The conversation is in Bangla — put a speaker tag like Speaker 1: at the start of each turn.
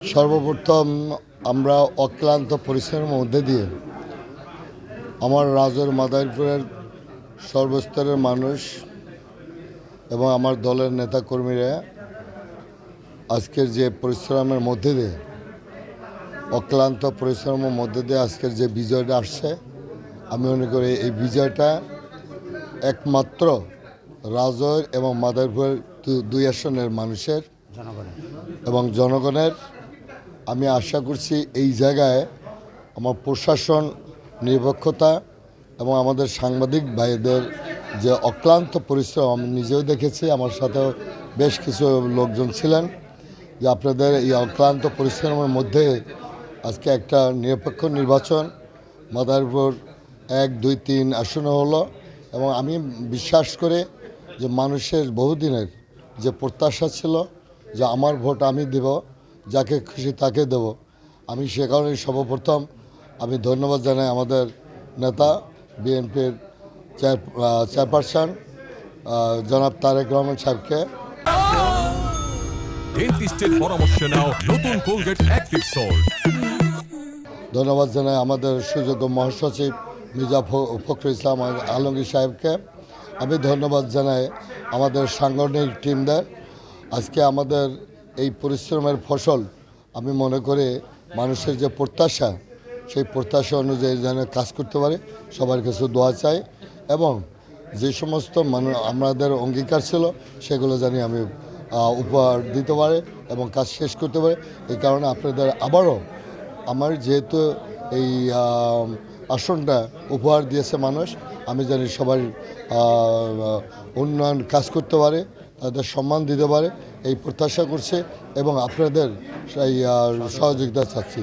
Speaker 1: সর্বপ্রথম আমরা অক্লান্ত পরিশ্রমের মধ্যে দিয়ে আমার রাজৌর মাদারীপুরের সর্বস্তরের মানুষ এবং আমার দলের নেতাকর্মীরা আজকের যে পরিশ্রমের মধ্যে দিয়ে অক্লান্ত পরিশ্রমের মধ্যে দিয়ে আজকের যে বিজয়টা আসছে, আমি মনে করি এই বিজয়টা একমাত্র রাজৌর এবং মাদারীপুরের দুই আসনের মানুষের এবং জনগণের। আমি আশা করছি এই জায়গায় আমার প্রশাসন নিরপেক্ষতা এবং আমাদের সাংবাদিক ভাইদের যে অক্লান্ত পরিশ্রম আমি নিজেও দেখেছি, আমার সাথেও বেশ কিছু লোকজন ছিলেন, যে আপনাদের এই অক্লান্ত পরিশ্রমের মধ্যে আজকে একটা নিরপেক্ষ নির্বাচন মাদারীপুর 1, 2, 3 আসনে হলো। এবং আমি বিশ্বাস করে যে মানুষের বহুদিনের যে প্রত্যাশা ছিল যে আমার ভোট আমি দেব, যাকে খুশি তাকে দেব, আমি সে কারণে সর্বপ্রথম আমি ধন্যবাদ জানাই আমাদের নেতা বিএনপির চেয়ারপারসন জনাব তারেক রহমান সাহেবকে। ধন্যবাদ জানাই আমাদের সুযোগ্য মহাসচিব মির্জা ফখরুল ইসলাম আলমগীর সাহেবকে। আমি ধন্যবাদ জানাই আমাদের সাংগঠনিক টিমদের। আজকে আমাদের এই পরিশ্রমের ফসল আমি মনে করি মানুষের যে প্রত্যাশা, সেই প্রত্যাশা অনুযায়ী যেন কাজ করতে পারে, সবার কাছে দোয়া চাই এবং যে সমস্ত আমাদের অঙ্গীকার ছিল সেগুলো জানি আমি উপহার দিতে পারে এবং কাজ শেষ করতে পারে। এই কারণে আপনাদের আবারও আমার যেহেতু এই আসনটা উপহার দিয়েছে মানুষ, আমি জানি সবাই উন্নয়ন কাজ করতে পারে, তাদের সম্মান দিতে পারে এই প্রত্যাশা করছে এবং আপনাদের সেই সহযোগিতা চাচ্ছি।